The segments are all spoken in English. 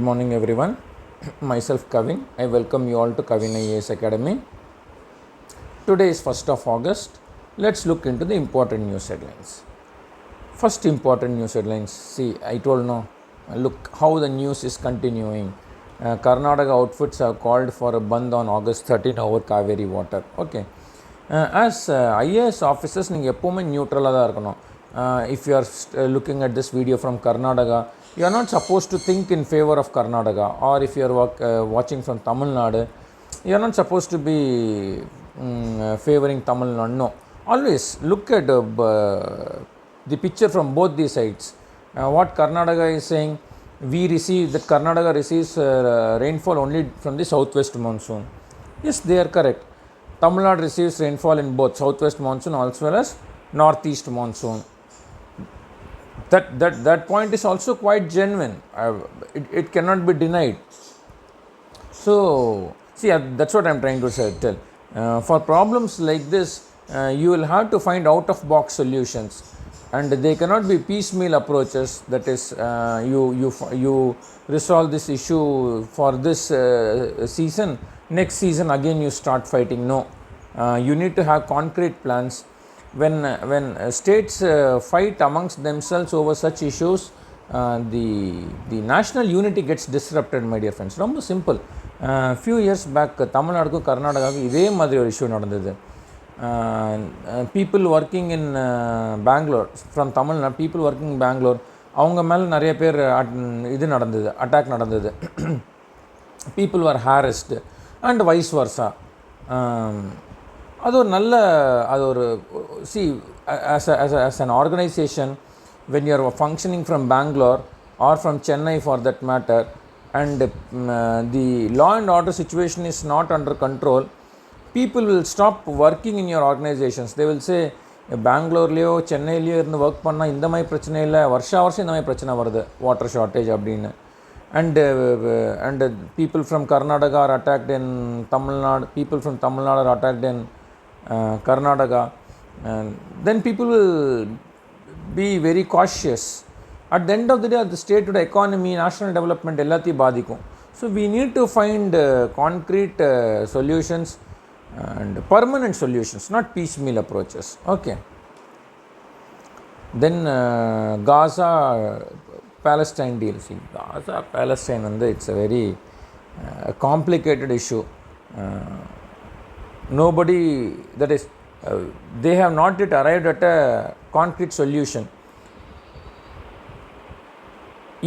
morning everyone. Myself Kavin. I welcome you all to Kavin IAS Academy. Today is 1st of August. Let's look into the important news headlines. First important news headlines. See, I told no. Look how the news is continuing. Karnataka outfits have called for a bandh on August 13 over Kaveri water. Okay. As IAS officers, நீங்கள் எப்போவுமே நியூட்ரலாக தான் இருக்கணும். If you are looking at this video from Karnataka, you are not supposed to think in favor of Karnataka, or if you are watching from Tamil Nadu, you are not supposed to be favoring Tamil Nadu. No, always look at the picture from both these sides. What Karnataka is saying, Karnataka receives rainfall only from the southwest monsoon. Yes, they are correct. Tamil Nadu receives rainfall in both southwest monsoon as well as northeast monsoon. That point is also quite genuine. It cannot be denied. So, see, that's what I am trying to tell. For problems like this, you will have to find out-of-box solutions, and they cannot be piecemeal approaches. That is, you resolve this issue for this season. Next season again you start fighting. No, you need to have concrete plans. When states fight amongst themselves over such issues, the national unity gets disrupted, my dear friends. Romba simple. Few years back, Tamil Nadu Karnataka இதே மாதிரி ஒரு issue நடந்தது. People working in Bangalore, from Tamil Nadu, people working in Bangalore, அவங்க மேலே நிறைய பேர் இது நடந்தது, அட்டாக் நடந்தது. People were harassed and vice versa. அது ஒரு see, as an organization, when you are functioning from Bangalore or from Chennai for that matter, and the law and order situation is not under control, people will stop working in your organizations. They will say, பெங்களூர்லேயோ சென்னையிலையோ இருந்து work பண்ணால் இந்த மாதிரி பிரச்சனை இல்லை, வருஷம் இந்த மாதிரி பிரச்சனை வருது, வாட்டர் ஷார்ட்டேஜ் அப்படின்னு. And people from Karnataka are attacked in Tamil Nadu, people from Tamil Nadu are attacked in Karnataka, and then people will be very cautious. At the end of the day, the state to the economy, national development எல்லாத்தையும் பாதிக்கும். So we need to find concrete solutions and permanent solutions, not piecemeal approaches. Okay. Then Gaza Palestine deal. See, Gaza Palestine, it's a very complicated issue. Nobody, that is, they have not yet arrived at a concrete solution.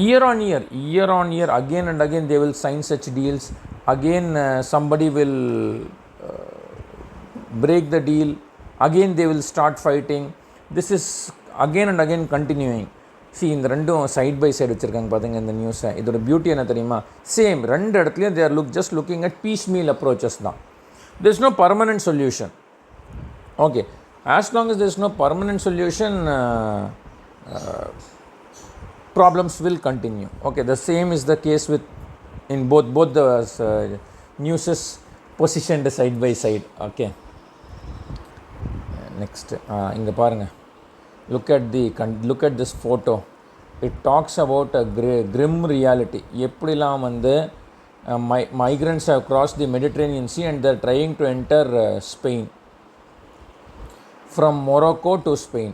Year on year, again and again they will sign such deals. Again somebody will break the deal. Again they will start fighting. This is again and again continuing. See, இந்த ரெண்டும் side by side வச்சுருக்காங்க பார்த்திங்க இந்த நியூஸை. இதோட beauty என்ன தெரியுமா? Same ரெண்டு இடத்துலையும் they are just looking at piecemeal approaches தான். There is no permanent solution. Okay, as long as there is no permanent solution, problems will continue. Okay, the same is the case with in both the newses positioned side by side. Okay, next inga parunga, look at this photo. It talks about a grim reality. எப்படிலாம் migrants have crossed the Mediterranean Sea and they are trying to enter Spain from Morocco to Spain.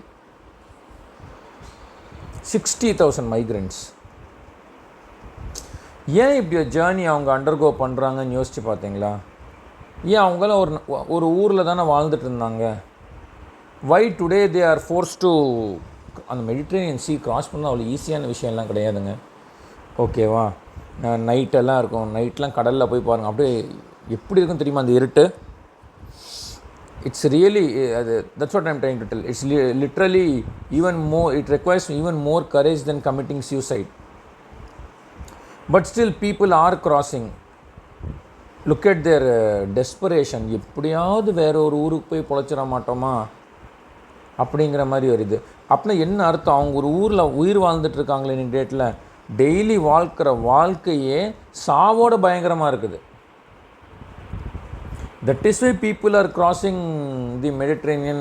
60,000 migrants. ஏன் இப்படி journey அவங்க undergo பண்ணுறாங்கன்னு யோசிச்சு பார்த்தீங்களா? ஏன் அவங்களாம் ஒரு ஊரில் தானே வாழ்ந்துட்டு இருந்தாங்க. Why today they are forced to அந்த மெடிட்ரேனியன் சீ கிராஸ் பண்ணால் அவ்வளோ ஈஸியான விஷயம்லாம் கிடையாதுங்க. ஓகேவா? நைட்டெல்லாம் இருக்கும், நைட்லாம் கடலில் போய் பாருங்கள், அப்படியே எப்படி இருக்கும் தெரியுமா அந்த இருட்டு? It's really, that's what I'm trying to tell. It's literally even more, it requires even more courage than committing suicide. But still people are crossing. Look at their desperation. எப்படியாவது வேற ஒரு ஊருக்கு போய் பொழைச்சிட மாட்டோமா அப்படிங்கிற மாதிரி வருது. அப்படின்னா என்ன அர்த்தம்? அவங்க ஒரு ஊரில் உயிர் வாழ்ந்துட்டுருக்காங்களே இன்னைக்கு டேட்டில், டெய்லி வாழ்க்கையே சாவோட பயங்கரமாக இருக்குது. That is why people are crossing the Mediterranean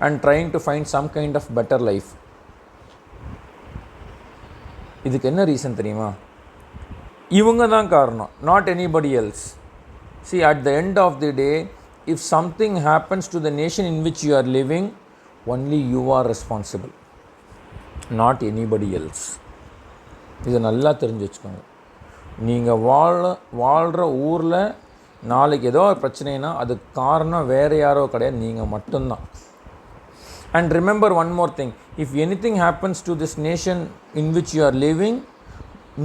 and trying to find some kind of better life. இதுக்கு என்ன ரீசன் தெரியுமா? இவங்க தான் காரணம், not anybody else. See, at the end of the day, if something happens to the nation in which you are living, only you are responsible, not anybody else. இதை நல்லா தெரிஞ்சு வச்சுக்கோங்க. நீங்கள் வாழ்கிற ஊரில் நாளைக்கு ஏதோ ஒரு பிரச்சனைனா அதுக்கு காரணம் வேறு யாரோ கிடையாது, நீங்கள் மட்டும்தான். And remember one more thing, if anything happens to this nation in which you are living,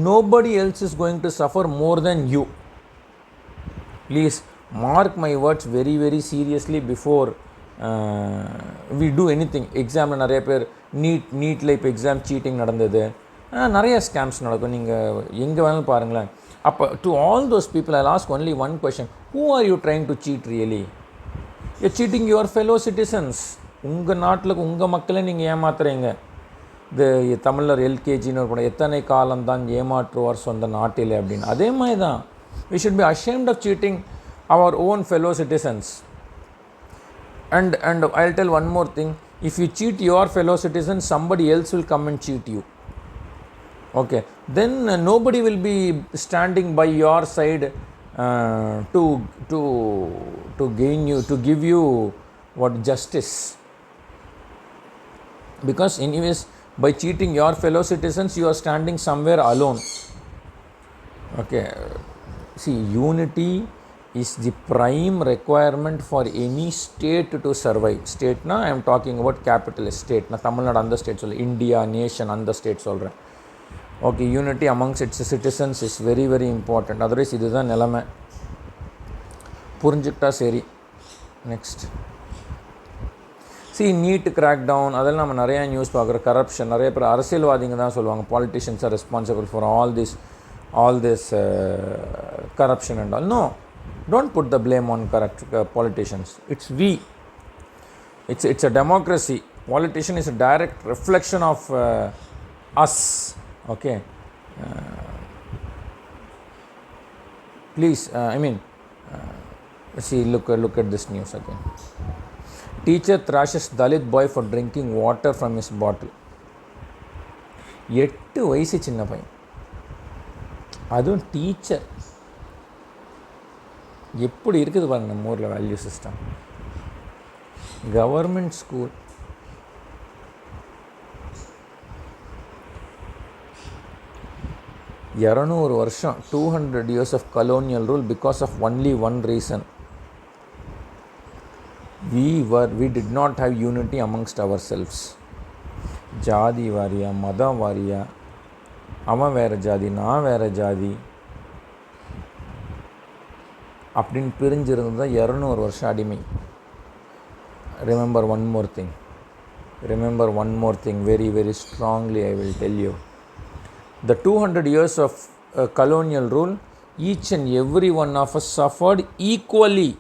nobody else is going to suffer more than you. Please mark my words very very seriously before we do anything. எக்ஸாமில் நிறைய பேர் நீட்டில் இப்போ exam seating நடந்தது, நிறைய scams நடக்கும், நீங்கள் எங்கே வேணாலும் பாருங்களேன். அப்போ to all those people I ask only one question, who are you trying to cheat really? You cheating your fellow citizens. உங்கள் நாட்டில் உங்கள் மக்களை நீங்கள் ஏமாத்துறீங்க. இது தமிழர் எல்கேஜின்னு ஒரு படம், எத்தனை காலம்தான் ஏமாற்றுவார் சொந்த நாட்டில் அப்படின்னு. அதே மாதிரி தான், we should be ashamed of cheating our own fellow citizens. And I'll tell one more thing, if you cheat your fellow citizens, somebody else will come and cheat you. Okay, then nobody will be standing by your side to gain you, to give you what justice. Because anyways, by cheating your fellow citizens, you are standing somewhere alone. Okay, see, unity is the prime requirement for any state to survive. State na I am talking about capitalist state. Na Tamil Nadu and the states, India nation and the states solra. Okay, unity amongst its citizens is very very important. Otherwise idu dhaan nilama. புரிஞ்சுக்கிட்டா சரி. Next, NEET crack down, அதெல்லாம் நம்ம நிறையா news பார்க்குறோம். Corruption, நிறைய பேர் அரசியல்வாதிங்க தான் சொல்லுவாங்க politicians are responsible for all this corruption and all. No, don't put the blame on corrupt politicians. It's we. It's a democracy. Politician is a direct reflection of us. Okay, please, see, look at this news again. Teacher thrashes Dalit boy for drinking water from his bottle. 8 வயசு சின்ன பையன், அதுவும் teacher. எப்படி இருக்குது பாருங்க நம்ம ஊரில் value system. Government school, $200 வருஷம், 200 years of colonial rule because of only one reason. We did not have unity amongst ourselves. ஜாதி வாரியா, மதம் வாரியா, அவன் வேறு ஜாதி நான் வேறு ஜாதி அப்படின்னு பிரிஞ்சிருந்து தான் 200 வருஷம் அடிமை. Remember one more thing very very strongly. I will tell you, the 200 years of colonial rule, each and every one of us suffered equally.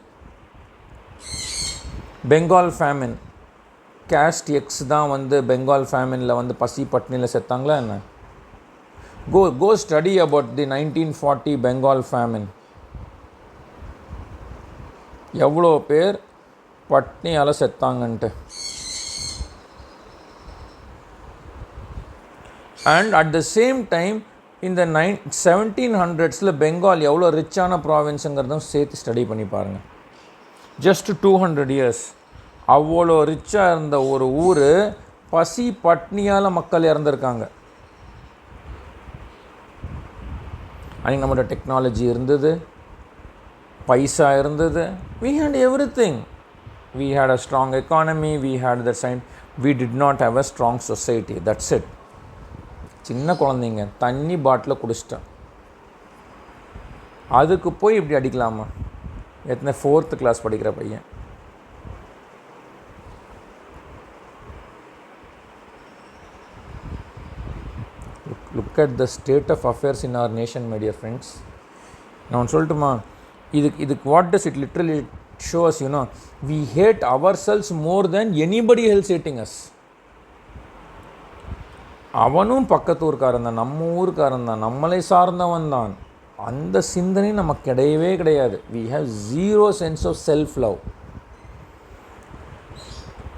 Bengal famine, caste எக்ஸ் தான் வந்து பெங்கால் ஃபேமினில் வந்து பசி பட்னியில் செத்தாங்களா என்ன? go study about the 1940 Bengal famine. எவ்வளோ பேர் பட்னியால் செத்தாங்கன்ட்டு. And at the same time இந்த 1700s பெங்கால் எவ்வளோ ரிச்சான ப்ராவின்ஸுங்கிறதும் சேர்த்து ஸ்டடி பண்ணி பாருங்கள். ஜஸ்ட் 200 years அவ்வளோ ரிச்சாக இருந்த ஒரு ஊர் பசி பட்னியால் மக்கள் இறந்துருக்காங்க. அன்றைக்கி நம்மளோட டெக்னாலஜி இருந்தது, பைசா இருந்தது, we had everything. We had a strong economy, we had the science. We did not have a strong society. That's it. சின்ன குழந்தைங்க தண்ணி பாட்டில் குடிச்சிட்டேன், அதுக்கு போய் இப்படி அடிக்கலாமா? எத்தனை 4th class படிக்கிற பையன். Look at the state of affairs in our nation, my dear friends. நான் சொல்லட்டுமா, இதுக்கு what does it literally show us? We hate ourselves more than anybody else hating us. அவனும் பக்கத்து ஊருக்காரன் தான், நம்ம ஊருக்காரன் தான், நம்மளை சார்ந்தவன் தான். அந்த சிந்தனை நமக்கு கிடையவே கிடையாது. we have zero sense of self love.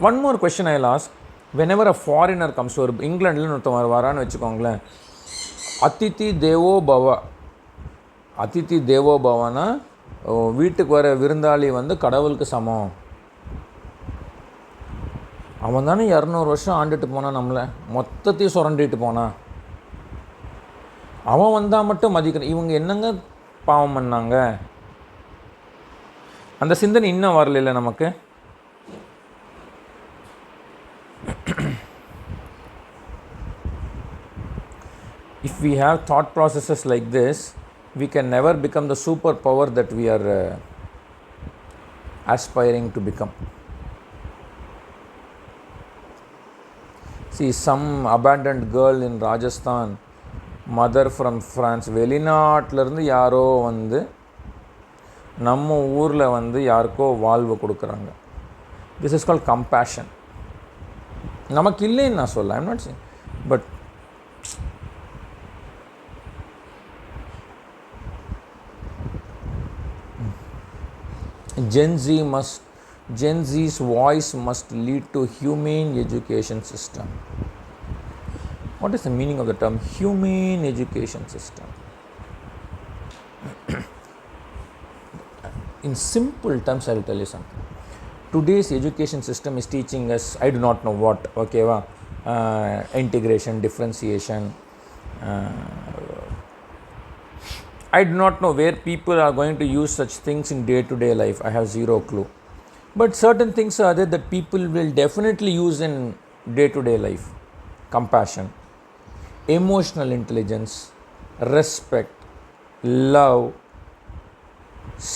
one more question I'll ask. whenever a foreigner comes to இங்கிலாண்டில் ஒருத்தவன் வரான்னு வச்சுக்கோங்களேன், அதித்தி தேவோ பவ அதிதி தேவோ பவனா, வீட்டுக்கு வர விருந்தாளி வந்து கடவுளுக்கு சமம். அவன் தானே 200 வருஷம் ஆண்டுட்டு போனான், நம்மளை மொத்தத்தையும் சுரண்டிட்டு போனான். அவன் வந்தால் மட்டும் மதிக்கணும். இவங்க என்னங்க பாவம் பண்ணாங்க? அந்த சிந்தனை இன்னும் வரல நமக்கு. If we have thought processes like this, we can never become the superpower that we are aspiring to become. See, some abandoned girl in Rajasthan, mother from France, வெளிநாட்டிலேருந்து யாரோ வந்து நம்ம ஊரில் வந்து யாருக்கோ வாழ்வு கொடுக்குறாங்க. This is called compassion. நமக்கு இல்லைன்னு நான் சொல்ல, I'm not saying, but Gen Z's voice must lead to humane education system. What is the meaning of the term humane education system? In simple terms, I will tell you something. Today's education system is teaching us, I do not know what, okay, integration, differentiation. I do not know where people are going to use such things in day-to-day life. I have zero clue. But certain things are there that people will definitely use in day-to-day life. Compassion, emotional intelligence, respect, love.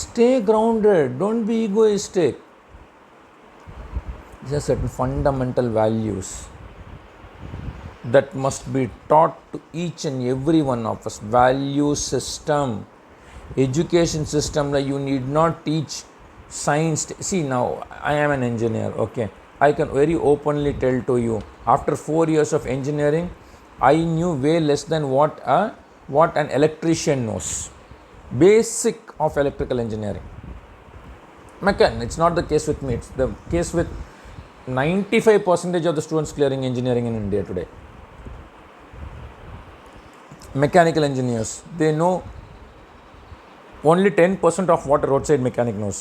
Stay grounded. Don't be egoistic. These are certain fundamental values that must be taught to each and every one of us. Value system, education system, like you need not teach science. See, now I am an engineer, okay, I can very openly tell to you, after 4 years of engineering, I knew way less than what an electrician knows. Basic of electrical engineering. It's not the case with me, it's the case with 95% of the students clearing engineering in India today. Mechanical engineers, they know only 10% of what a roadside mechanic knows.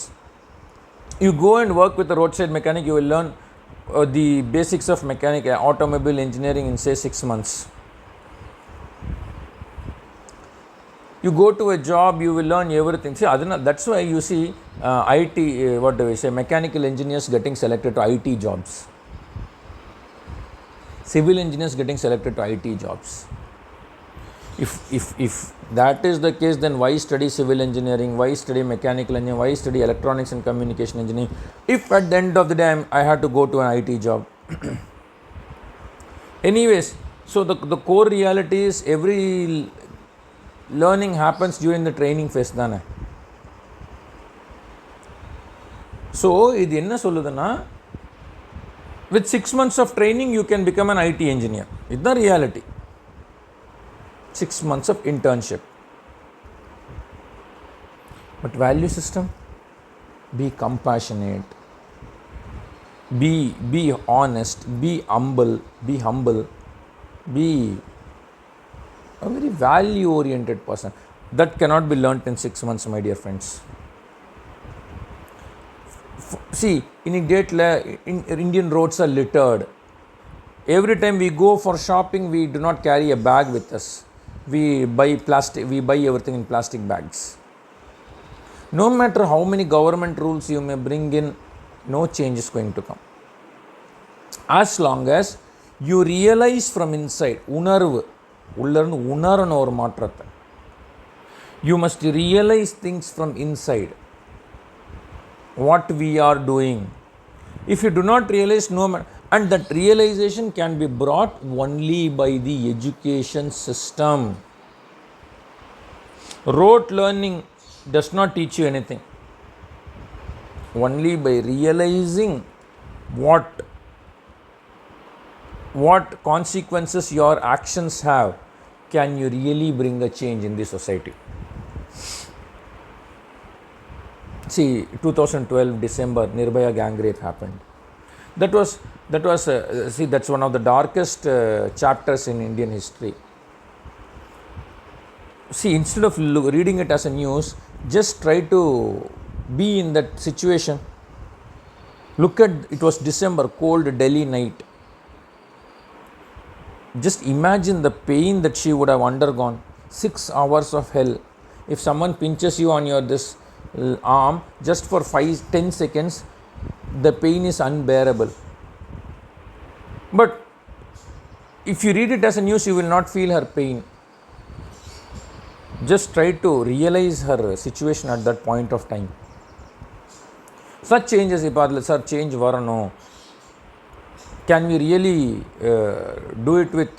You go and work with a roadside mechanic, you will learn the basics of mechanic, automobile engineering in say 6 months. You go to a job, you will learn everything. See, that's why you see IT, what do we say, mechanical engineers getting selected to IT jobs, civil engineers getting selected to IT jobs. If that is the case, then why study civil engineering, why study mechanical engineering, why study electronics and communication engineering, if at the end of the day I had to go to an IT job? Anyways, so the core reality is every learning happens during the training phase தானே. So இது என்ன சொல்லுதுன்னா, with 6 months of training you can become an IT engineer. இதுதான் reality. 6 months of internship. But value system, be compassionate, be honest, be humble, be a very value oriented person. That cannot be learnt in 6 months, my dear friends. See, in Indian roads are littered. Every time we go for shopping, we do not carry a bag with us. We buy everything in plastic bags. No matter how many government rules you may bring in, no change is going to come. As long as you realize from inside, உணரணும் ஒரு மாற்றத்தை. You must realize things from inside, what we are doing. If you do not realize, no matter, and that realization can be brought only by the education system. Rote learning does not teach you anything. Only by realizing what consequences your actions have can you really bring a change in the society. See, 2012 December, Nirbhaya gang rape happened. That was see, that's one of the darkest chapters in Indian history. See, instead of reading it as a news, just try to be in that situation. Look at, it was December, cold Delhi night. Just imagine the pain that she would have undergone. 6 hours of hell. If someone pinches you on your this arm just for 5-10 seconds, the pain is unbearable. But if you read it as a news, you will not feel her pain. Just try to realize her situation at that point of time. Such changes, sir, change varano. Can we really do it with,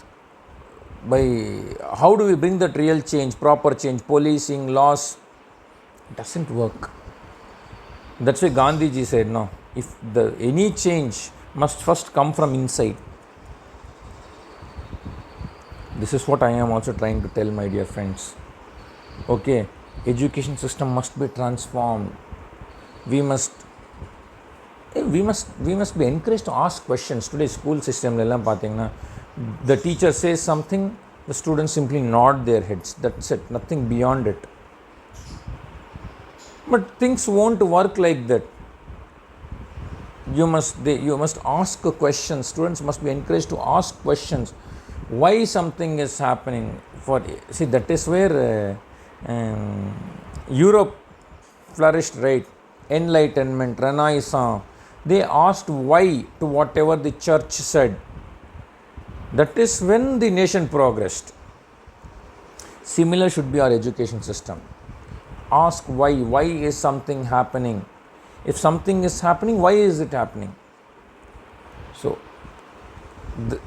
by how do we bring that real change, proper change, policing, laws? It doesn't work. That's why Gandhiji said, no, if any change must first come from inside. This is what I am also trying to tell, my dear friends. Okay, education system must be transformed. We must be encouraged to ask questions. Today school system the teacher says something, the students simply nod their heads. That's it, nothing beyond it. But things won't work like that. You must ask questions. Students must be encouraged to ask questions. Why something is happening? That is where Europe flourished, right? Enlightenment, Renaissance. They asked why to whatever the church said. That is when the nation progressed. Similar should be our education system. Ask why. Why is something happening? If something is happening, why is it happening? So,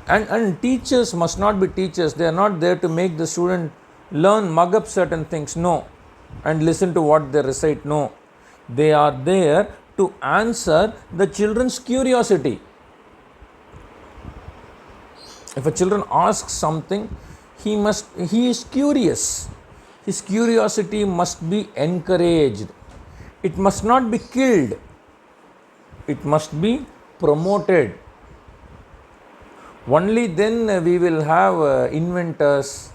and teachers must not be teachers. They are not there to make the student mug up certain things. No. And listen to what they recite. No. They are there to answer the children's curiosity. If a children asks something, he is curious. His curiosity must be encouraged. It must not be killed. It must be promoted. Only then we will have inventors,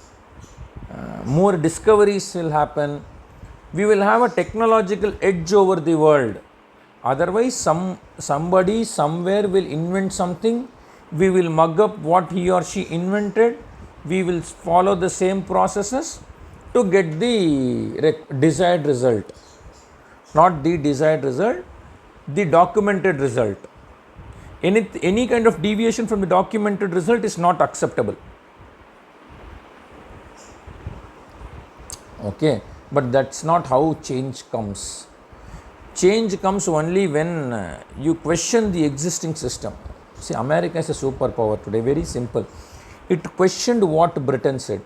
more discoveries will happen. We will have a technological edge over the world. Otherwise, somebody somewhere will invent something. We will mug up what he or she invented. We will follow the same processes to get the desired result. Not the desired result, the documented result. Any kind of deviation from the documented result is not acceptable. Okay, but that's not how change comes. Change comes only when you question the existing system. See, America is a superpower today, very simple. It questioned what Britain said.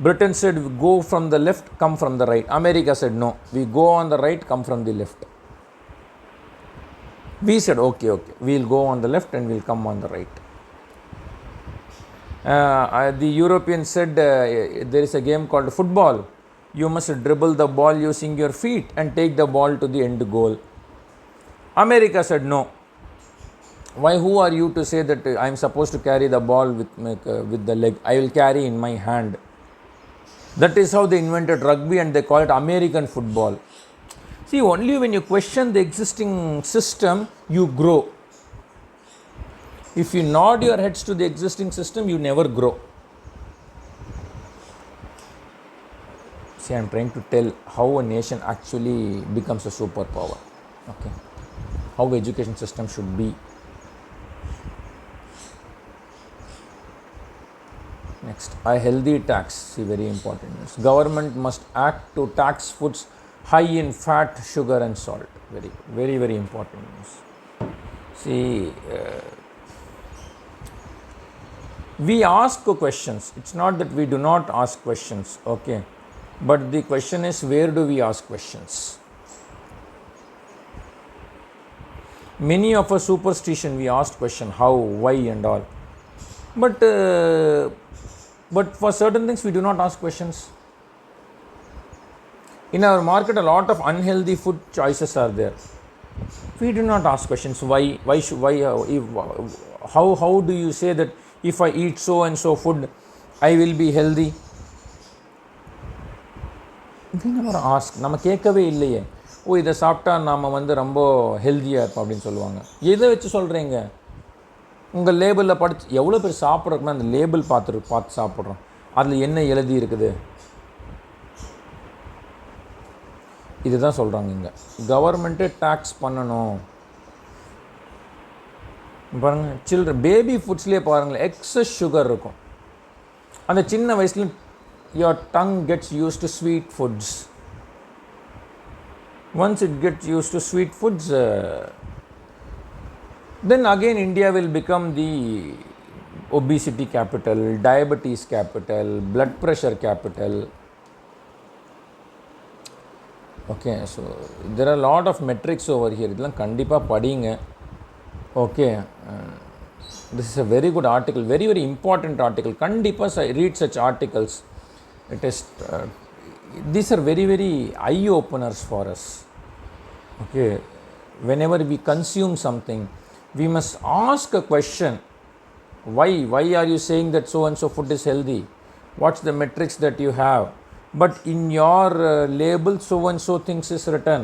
Britain said, go from the left, come from the right. America said, no, we go on the right, come from the left. We said, okay, we'll go on the left and we'll come on the right. The Europeans said, there is a game called football. You must dribble the ball using your feet and take the ball to the end goal. America said, no. Why? Who are you to say that I am supposed to carry the ball with the leg? I will carry in my hand. That is how they invented rugby and they call it American football. See, only when you question the existing system, you grow. If you nod your heads to the existing system, you never grow. See, I am trying to tell how a nation actually becomes a superpower. Okay, how education system should be. Next, a healthy tax. See, very important news. Government must act to tax foods high in fat, sugar and salt. Very important news. See, we ask questions. It's not that we do not ask questions, okay. But the question is, where do we ask questions? Many of us superstition, we ask question, how, why and all. But for certain things, we do not ask questions. In our market, a lot of unhealthy food choices are there. We do not ask questions. Why? How do you say that if I eat so and so food, I will be healthy? we never ask. நம்ம கேட்கவே இல்லையே. ஓ இதை சாப்பிட்டா நாம் வந்து ரொம்ப ஹெல்த்தியாக இருப்போம் அப்படின்னு சொல்லுவாங்க. எதை வச்சு சொல்கிறீங்க? உங்கள் லேபிளில் படித்து எவ்வளோ பேர் சாப்பிட்றோக்குன்னா அந்த லேபிள் பார்த்து சாப்பிட்றோம். அதில் என்ன எழுதி இருக்குது? இதுதான் சொல்கிறாங்க இங்கே. கவர்மெண்ட்டு டேக்ஸ் பண்ணணும். பாருங்கள், சில்ட்ரன் பேபி ஃபுட்ஸ்லேயே பாருங்களேன், எக்ஸஸ் சுகர் இருக்கும். அந்த சின்ன வயசுல your tongue gets used to sweet foods. Once it gets used to sweet foods, then again India will become the obesity capital, diabetes capital, blood pressure capital. Okay, so there are a lot of metrics over here. இதெல்லாம் கண்டிப்பாக படிங்க. Okay, this is a very good article, very very important article. கண்டிப்பாக read such articles. It is these are very very eye openers for us. Okay, whenever we consume something, we must ask a question. Why are you saying that so and so food is healthy? What's the metrics that you have? But in your label so and so things is written.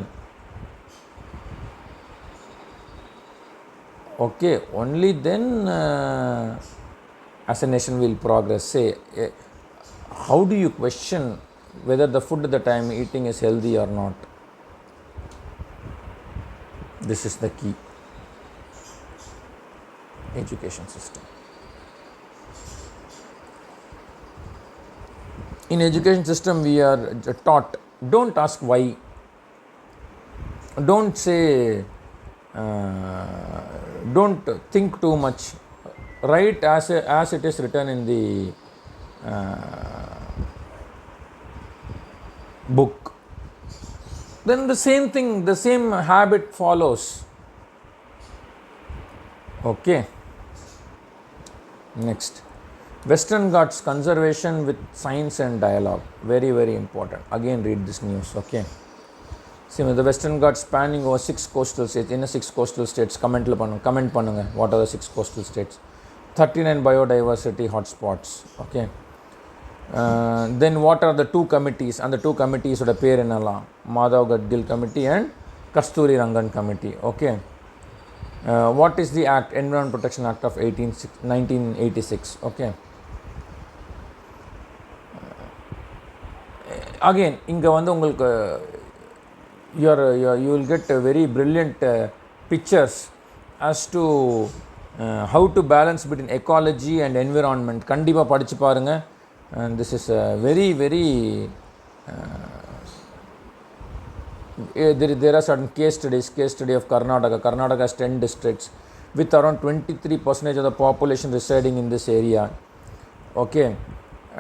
Okay, only then as a nation will progress. Say, how do you question whether the food that I am eating is healthy or not? This is the key. Education system. In education system we are taught, don't ask why. Don't say, don't think too much. Write as it is written in the book. Then the same thing, the same habit follows. Okay. Next, Western Ghats conservation with science and dialogue. Very very important. Again read this news. Okay. See, the Western Ghats spanning over 6 coastal states. In 6 coastal states, comment பண்ணுங்க. What are the 6 coastal states? 39 biodiversity hotspots. Okay. Then what are the 2 committees? And the 2 committees oda பேர் என்னலாம்? Madhav Gadgil committee and Kasturi Rangan committee. Okay. What is the act? Environment Protection Act of 1986. Okay. Again இங்கே வந்து உங்களுக்கு you will get a very brilliant pictures as to how to balance between ecology and environment. கண்டிப்பாக படித்து பாருங்க. And this is a very very there are certain case study of Karnataka has 10 districts with around 23% of the population residing in this area. Okay,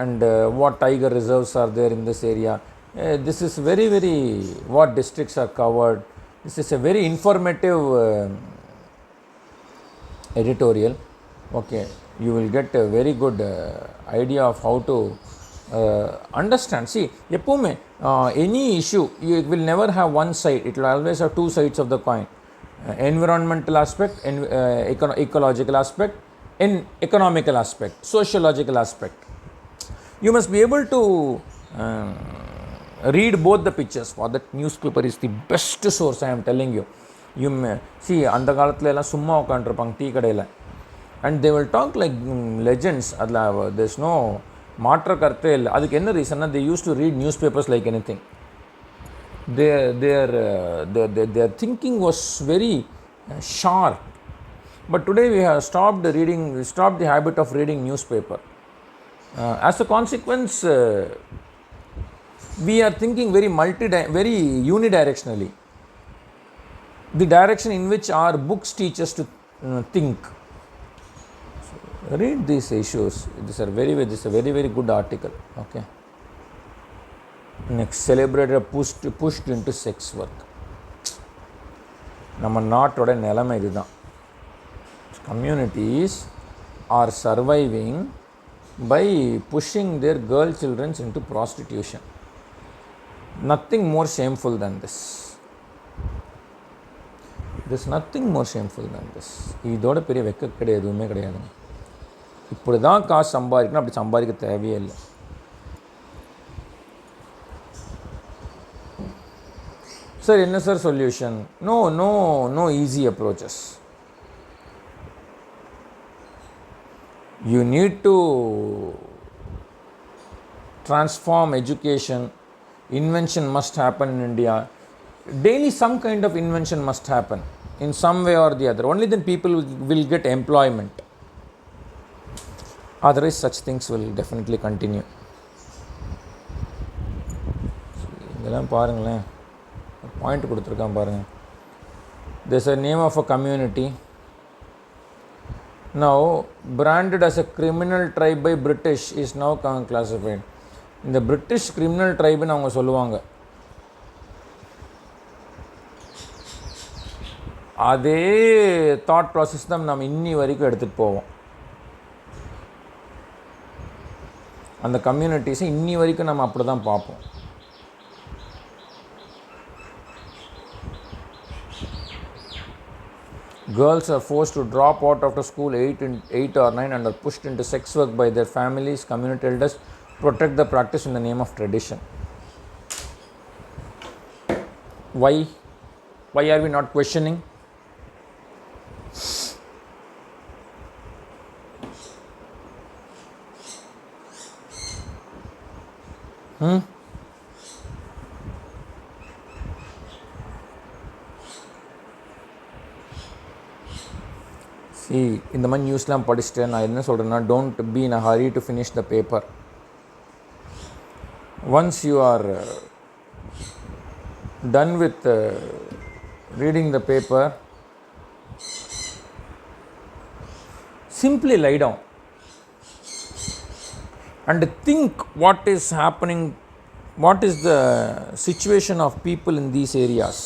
and what tiger reserves are there in this area. This is very very what districts are covered. This is a very informative editorial. Okay, you will get a very good idea of how to understand. See, எப்போவுமே any issue you will never have one side, it will always have 2 sides of the coin. Environmental aspect, ecological aspect, and economical aspect, sociological aspect. You must be able to read both the pictures. For that, newspaper is the best source, I am telling you. You may see, அந்த காலத்துல எல்லாம் சும்மா உட்காந்துருப்பாங்க tea கடையில், and they will talk like legends. அதில் there is no மாற்ற கருத்தே இல்லை. அதுக்கு என்ன ரீசன்னா, they used to read newspapers like anything. Their thinking was very sharp. But today we have stopped the habit of reading newspaper. As a consequence, we are thinking very unidirectionally. The direction in which our books teach us to think. So read these issues. This is a very very good article. Okay. Next, celebrated pushed into sex work. நம்ம நாட்டோட நிலைமை இதுதான். Communities are surviving by pushing their girl children into prostitution. Nothing more shameful than this. There is nothing more shameful than this. இதோட பெரிய வெக்கக்கடை எதுவுமே கிடையாதுங்க. இப்படி தான் காசு சம்பாதிக்கணும், அப்படி சம்பாதிக்க தேவையே இல்லை. sir enna sir solution? No easy approaches. You need to transform education. Invention must happen in India. Daily some kind of invention must happen in some way or the other. Only then people will get employment. Otherwise such things will definitely continue. இதெல்லாம் பாருங்களேன், point கொடுத்துருக்கான் பாருங்கள். There's a name of a community now branded as a criminal tribe by British is now classified. இந்த British criminal ட்ரைப்னு அவங்க சொல்லுவாங்க. அதே thought process தான் நம்ம இன்னி வரைக்கும் எடுத்துகிட்டு போவோம். அந்த கம்யூனிட்டிஸை இன்னி வரைக்கும் நம்ம அப்படி தான் பார்ப்போம். Girls are forced to drop out after school 8 or 9 and are pushed into sex work by their families. Community elders protect the practice in the name of tradition. Why are we not questioning? See, இந்த மாதிரி நியூஸ்லாம் படிச்சுட்டு நான் என்ன சொல்கிறேன்னா, don't be in a Hari to finish the paper. Once you are done with reading the paper, simply lie down and think what is happening, what is the situation of people in these areas.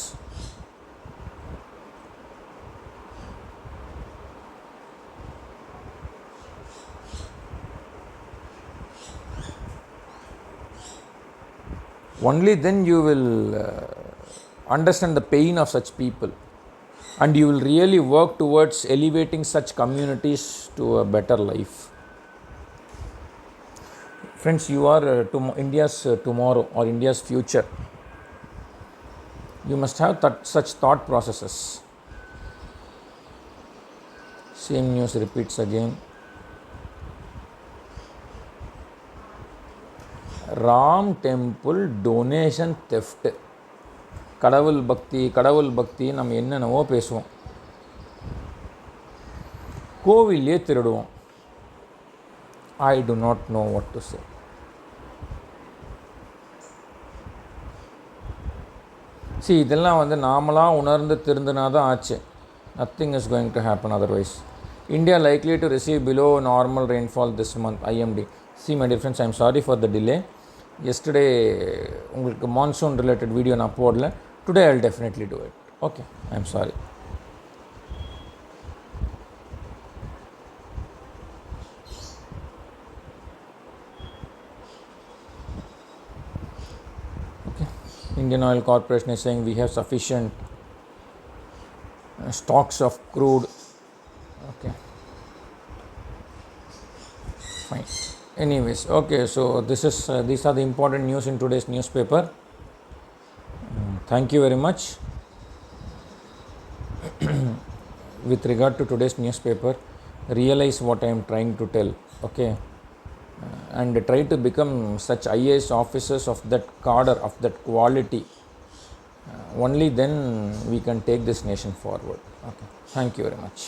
Only then you will understand the pain of such people, and you will really work towards elevating such communities to a better life. Friends, you are India's tomorrow or India's future. You must have such thought processes. Same news repeats again. Ram temple donation theft. கடவுள் பக்தி நம்ம என்னென்னவோ பேசுவோம், கோவிலே திருடுவோம். I do not know what to say. See, இதெல்லாம் நாமளாக உணர்ந்து திருந்தினா தான் ஆச்சு. Nothing is going to happen otherwise. India likely to receive below normal rainfall this month, IMD. See my dear friends, I am sorry for the delay. Yesterday உங்களுக்கு monsoon related video நான் போடல. Today I will definitely do it. Okay, I am sorry. Okay, Indian Oil Corporation is saying we have sufficient stocks of crude. Okay, fine. Anyways, okay, so these are the important news in today's newspaper. Thank you very much. With regard to today's newspaper, realize what I am trying to tell, okay, and try to become such IAS officers of that cadre, of that quality. Only then we can take this nation forward. Okay, thank you very much.